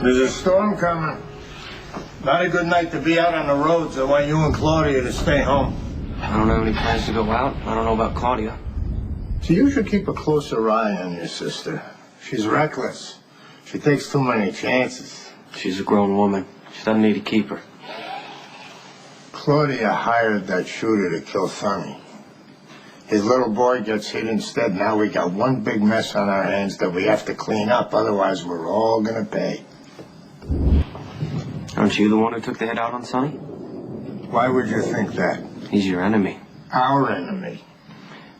There's a storm coming. Not a good night to be out on the roads. I want you and Claudia to stay home. I don't have any plans to go out. I don't know about Claudia. So you should keep a closer eye on your sister. She's reckless. She takes too many chances. She's a grown woman. She doesn't need a keeper. Claudia hired that shooter to kill Sonny. His little boy gets hit instead. Now we got one big mess on our hands that we have to clean up. Otherwise, we're all gonna pay. Aren't you the one who took the hit out on Sonny? Why would you think that? He's your enemy. Our enemy.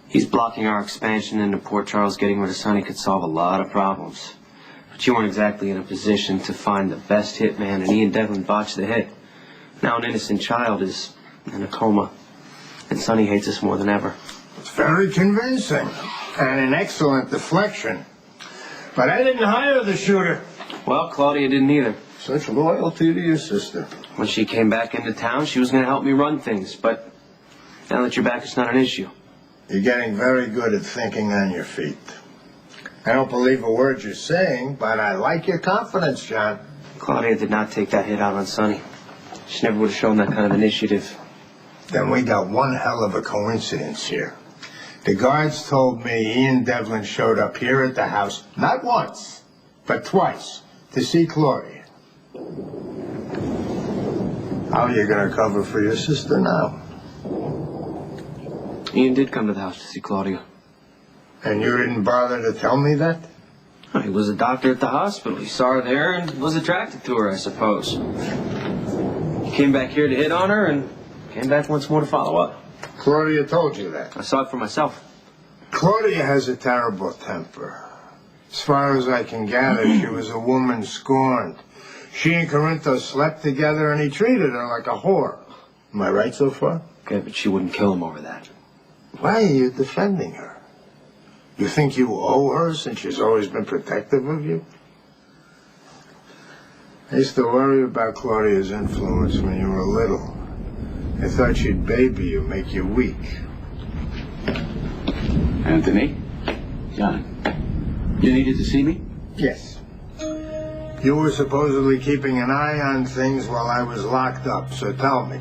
He's blocking our expansion into Port Charles. Getting rid of Sonny could solve a lot of problems. But you weren't exactly in a position to find the best hitman, and he and Devlin botched the hit. Now an innocent child is in a coma, and Sonny hates us more than ever. It's very convincing, and an excellent deflection. But I didn't hire the shooter. Well, Claudia didn't either. Such loyalty to your sister. When she came back into town, she was going to help me run things, but now that you're back, it's not an issue. You're getting very good at thinking on your feet. I don't believe a word you're saying, but I like your confidence, John. Claudia did not take that hit out on Sonny. She never would have shown that kind of initiative. Then we got one hell of a coincidence here. The guards told me he and Devlin showed up here at the house, not once, but twice, to see Claudia. How are you going to cover for your sister now? Ian did come to the house to see Claudia. And you didn't bother to tell me that? Oh, he was a doctor at the hospital. He saw her there and was attracted to her, I suppose. He came back here to hit on her and came back once more to follow up. Claudia told you that? I saw it for myself. Claudia has a terrible temper. As far as I can gather, she was a woman scorned. She and Corinthos slept together and he treated her like a whore. Am I right so far? Okay, but she wouldn't kill him over that. Why are you defending her? You think you owe her since she's always been protective of you? I used to worry about Claudia's influence when you were little. I thought she'd baby you, make you weak. Anthony? John? You needed to see me? Yes. You were supposedly keeping an eye on things while I was locked up, so tell me.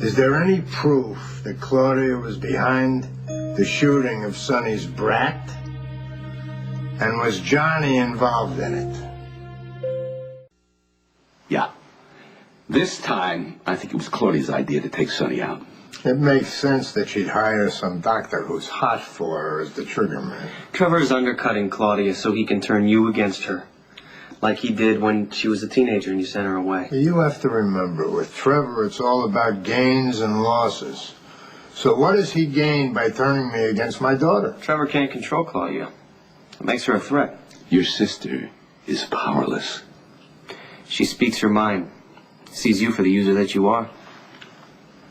Is there any proof that Claudia was behind the shooting of Sonny's brat? And was Johnny involved in it? Yeah. This time, I think it was Claudia's idea to take Sonny out. It makes sense that she'd hire some doctor who's hot for her as the trigger man. Trevor is undercutting Claudia so he can turn you against her. Like he did when she was a teenager and you sent her away. You have to remember, with Trevor, it's all about gains and losses. So what does he gain by turning me against my daughter? Trevor can't control Claudia. It makes her a threat. Your sister is powerless. She speaks her mind. Sees you for the user that you are.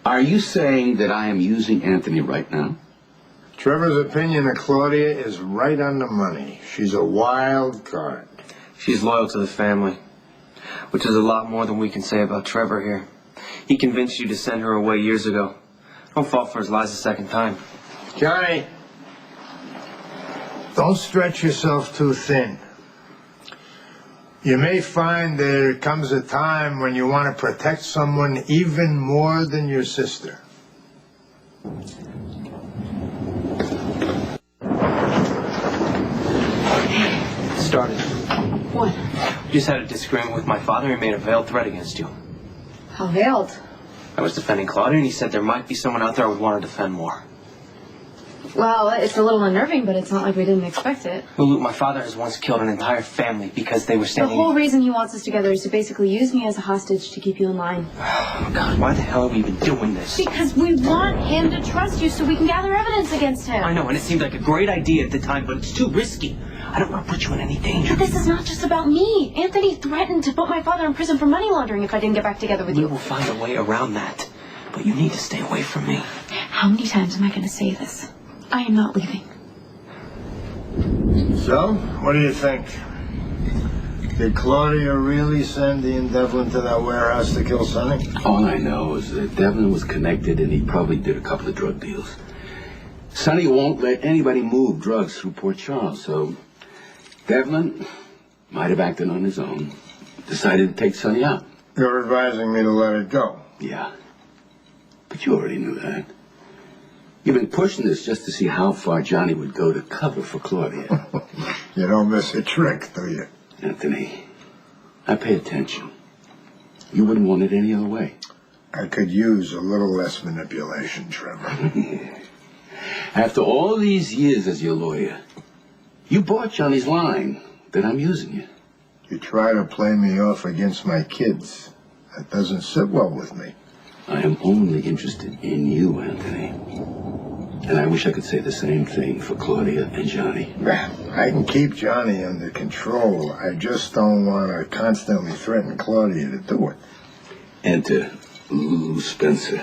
Are you saying that I am using Anthony right now? Trevor's opinion of Claudia is right on the money. She's a wild card. She's loyal to the family, which is a lot more than we can say about Trevor here. He convinced you to send her away years ago. Don't fall for his lies a second time. Johnny, don't stretch yourself too thin. You may find there comes a time when you want to protect someone even more than your sister. Started. What? Just had a disagreement with my father. He made a veiled threat against you. How veiled? I was defending Claudia, and he said there might be someone out there I would want to defend more. Well, it's a little unnerving, but it's not like we didn't expect it. Lulu, my father has once killed an entire family because they were standing... The whole reason he wants us together is to basically use me as a hostage to keep you in line. Oh, God, why the hell are we even doing this? Because we want him to trust you so we can gather evidence against him. I know, and it seemed like a great idea at the time, but it's too risky. I don't want to put you in any danger. But this is not just about me. Anthony threatened to put my father in prison for money laundering if I didn't get back together with you. We will find a way around that. But you need to stay away from me. How many times am I going to say this? I am not leaving. So, what do you think? Did Claudia really send Ian Devlin to that warehouse to kill Sonny? All I know is that Devlin was connected and he probably did a couple of drug deals. Sonny won't let anybody move drugs through Port Charles, so Devlin Might have acted on his own. Decided to take Sonny out. You're advising me to let it go. Yeah. But you already knew that. You've been pushing this just to see how far Johnny would go to cover for Claudia. You don't miss a trick, do you? Anthony, I pay attention. You wouldn't want it any other way. I could use a little less manipulation, Trevor. After all these years as your lawyer, you bought Johnny's line that I'm using you. You try to play me off against my kids. That doesn't sit well with me. I am only interested in you, Anthony. And I wish I could say the same thing for Claudia and Johnny. I can keep Johnny under control. I just don't want to constantly threaten Claudia to do it. Enter Lulu Spencer.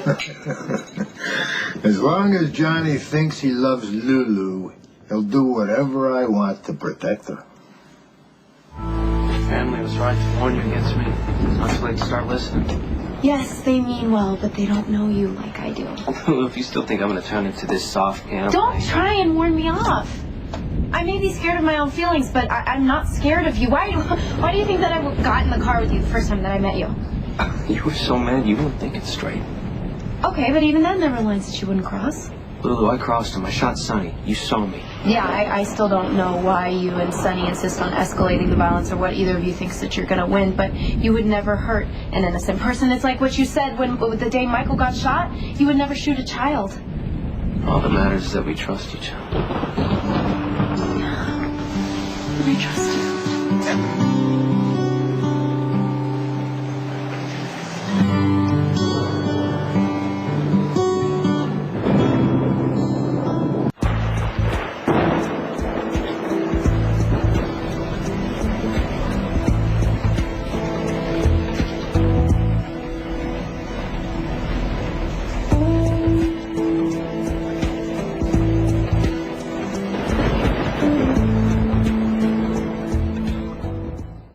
As long as Johnny thinks he loves Lulu, he'll do whatever I want to protect her. Family was right to warn you against me. Not too late to start listening. Yes, they mean well, but they don't know you like I do. If you still think I'm going to turn into this soft camp... Don't try and warn me off. I may be scared of my own feelings, but I'm not scared of you. Why do you think that I got in the car with you the first time that I met you? You were so mad you weren't thinking straight. Okay, but even then there were lines that you wouldn't cross. Lulu, I crossed him. I shot Sonny. You saw me. Yeah, I still don't know why you and Sonny insist on escalating the violence or what either of you thinks that you're going to win, but you would never hurt an innocent person. It's like what you said when the day Michael got shot. You would never shoot a child. All that matters is that we trust each other. I trust you.